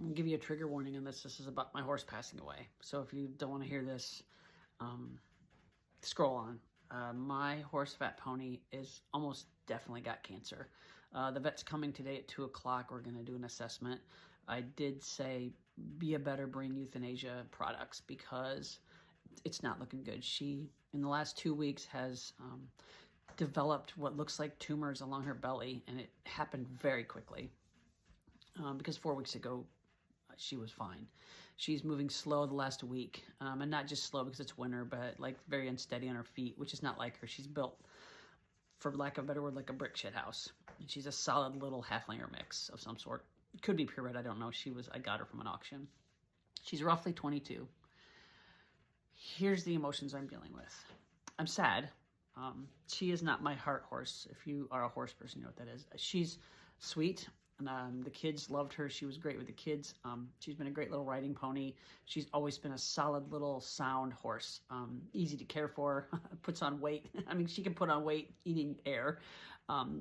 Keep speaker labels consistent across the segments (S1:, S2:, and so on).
S1: I'll give you a trigger warning on this. This is about my horse passing away. So if you don't want to hear this, scroll on. My horse, Fat Pony, is almost definitely got cancer. The vet's coming today at 2 o'clock. We're going to do an assessment. I did say, be a better, bring euthanasia products because it's not looking good. She, in the last 2 weeks, has developed what looks like tumors along her belly, and it happened very quickly because 4 weeks ago, she was fine. She's moving slow the last week, and not just slow because it's winter, but like very unsteady on her feet, which is not like her. She's built, for lack of a better word, like a brick shit house. And she's a solid little halflinger mix of some sort. It could be purebred, I don't know. I got her from an auction. She's roughly 22. Here's the emotions I'm dealing with. I'm sad. She is not my heart horse. If you are a horse person, you know what that is. She's sweet. And the kids loved her. She was great with the kids. She's been a great little riding pony. She's always been a solid little sound horse. Easy to care for, puts on weight. I mean, she can put on weight eating air.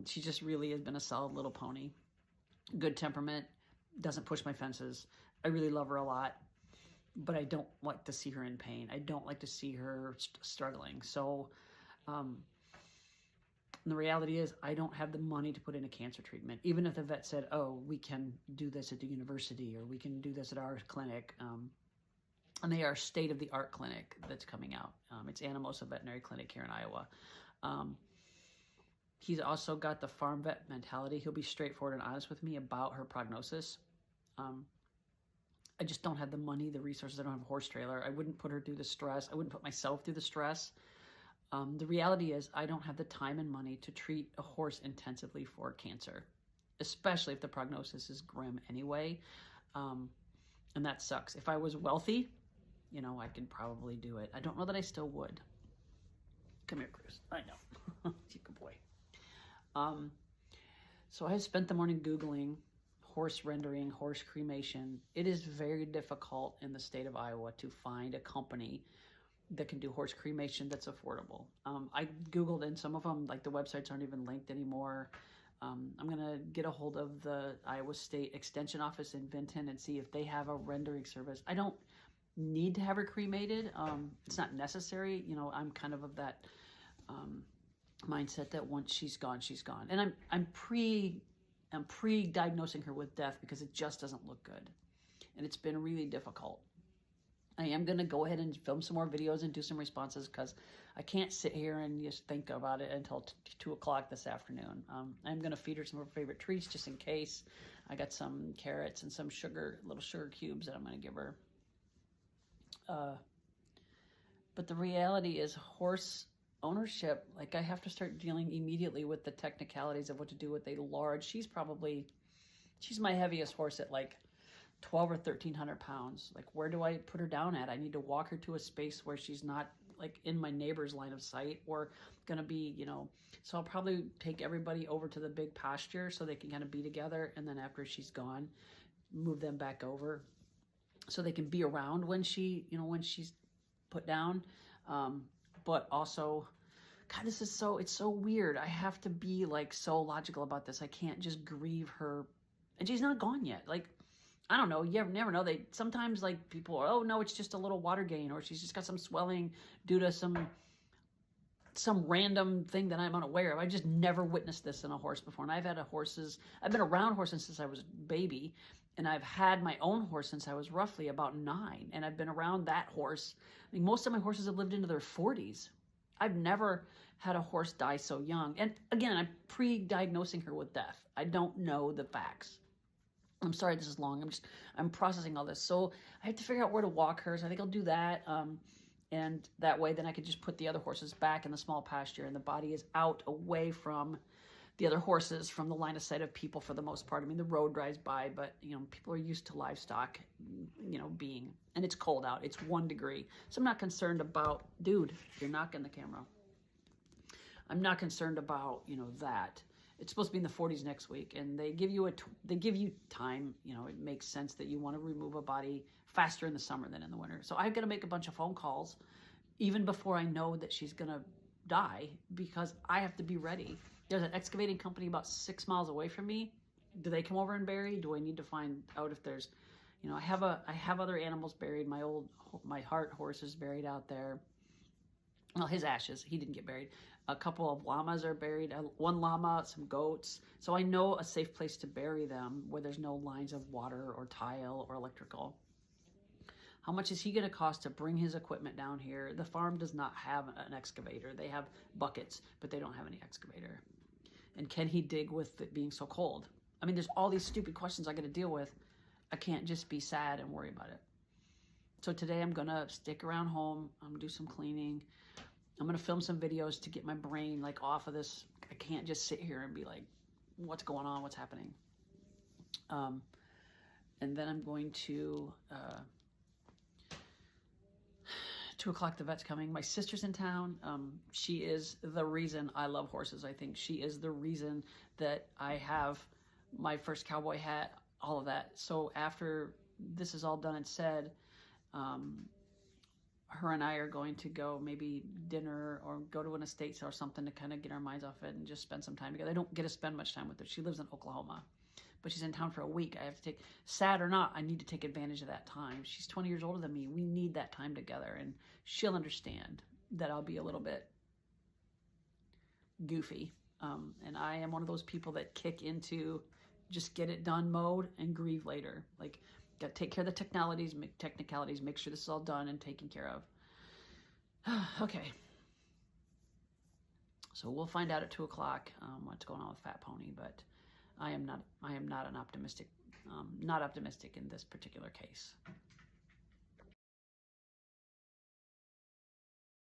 S1: She just really has been a solid little pony. Good temperament, doesn't push my fences. I really love her a lot, but I don't like to see her in pain. I don't like to see her struggling. So, and the reality is I don't have the money to put in a cancer treatment. Even if the vet said, oh, we can do this at the university or we can do this at our clinic. And they are state-of-the-art clinic that's coming out. It's Anamosa Veterinary Clinic here in Iowa. He's also got the farm vet mentality. He'll be straightforward and honest with me about her prognosis. I just don't have the money, the resources. I don't have a horse trailer. I wouldn't put her through the stress. I wouldn't put myself through the stress. The reality is I don't have the time and money to treat a horse intensively for cancer, especially if the prognosis is grim anyway. And that sucks. If I was wealthy, you know, I could probably do it. I don't know that I still would. Come here, Cruz. I know. You good boy. So I spent the morning Googling horse rendering, horse cremation. It is very difficult in the state of Iowa to find a company that can do horse cremation that's affordable. I Googled, and some of them, like the websites aren't even linked anymore. I'm going to get a hold of the Iowa State Extension Office in Vinton and see if they have a rendering service. I don't need to have her cremated. It's not necessary. You know, I'm kind of that mindset that once she's gone, she's gone. And I'm pre-diagnosing her with death because it just doesn't look good. And it's been really difficult. I am going to go ahead and film some more videos and do some responses because I can't sit here and just think about it until 2 o'clock this afternoon. I'm going to feed her some of her favorite treats just in case. I got some carrots and some little sugar cubes that I'm going to give her. But the reality is horse ownership, like I have to start dealing immediately with the technicalities of what to do with a large, she's my heaviest horse at like 12 or 1,300 pounds. Like, where do I put her down at? I need to walk her to a space where she's not like in my neighbor's line of sight or gonna be, you know, so I'll probably take everybody over to the big pasture so they can kind of be together. And then after she's gone, move them back over so they can be around when she's put down. But also, God, it's so weird. I have to be like so logical about this. I can't just grieve her. And she's not gone yet. Like, I don't know. You never know. Sometimes like people are, oh no, it's just a little water gain, or she's just got some swelling due to some random thing that I'm unaware of. I just never witnessed this in a horse before. And I've been around horses since I was a baby, and I've had my own horse since I was roughly about 9. And I've been around that horse. I mean, most of my horses have lived into their 40s. I've never had a horse die so young. And again, I'm pre-diagnosing her with death. I don't know the facts. I'm sorry this is long. I'm processing all this. So I have to figure out where to walk her. So I think I'll do that. And that way, then I could just put the other horses back in the small pasture, and the body is out away from the other horses, from the line of sight of people for the most part. I mean, the road drives by, but, you know, people are used to livestock, you know, and it's cold out. It's 1 degree. So I'm not concerned about, dude, you're knocking the camera. I'm not concerned about, you know, that. It's supposed to be in the 40s next week, and they give you time. You know, it makes sense that you want to remove a body faster in the summer than in the winter. So I've got to make a bunch of phone calls even before I know that she's going to die, because I have to be ready. There's an excavating company about 6 miles away from me. Do they come over and bury? Do I need to find out if there's, You know, I have other animals buried. My heart horse is buried out there. Well, his ashes, he didn't get buried. A couple of llamas are buried, one llama, some goats. So I know a safe place to bury them where there's no lines of water or tile or electrical. How much is he going to cost to bring his equipment down here? The farm does not have an excavator. They have buckets, but they don't have any excavator. And can he dig with it being so cold? I mean, there's all these stupid questions I got to deal with. I can't just be sad and worry about it. So today I'm going to stick around home. I'm going to do some cleaning. I'm going to film some videos to get my brain like off of this. I can't just sit here and be like, what's going on? What's happening? And then I'm going to, 2 o'clock, the vet's coming. My sister's in town. She is the reason I love horses. I think she is the reason that I have my first cowboy hat, all of that. So after this is all done and said, her and I are going to go maybe dinner or go to an estate sale or something to kind of get our minds off it and just spend some time together. I don't get to spend much time with her. She lives in Oklahoma, but she's in town for a week. I have to take, sad or not, I need to take advantage of that time. She's 20 years older than me. We need that time together, and she'll understand that I'll be a little bit goofy. And I am one of those people that kick into just get it done mode and grieve later. Like, got to take care of the technicalities, make sure this is all done and taken care of. Okay. So we'll find out at 2 o'clock what's going on with Fat Pony, but I am not an optimistic, not optimistic in this particular case.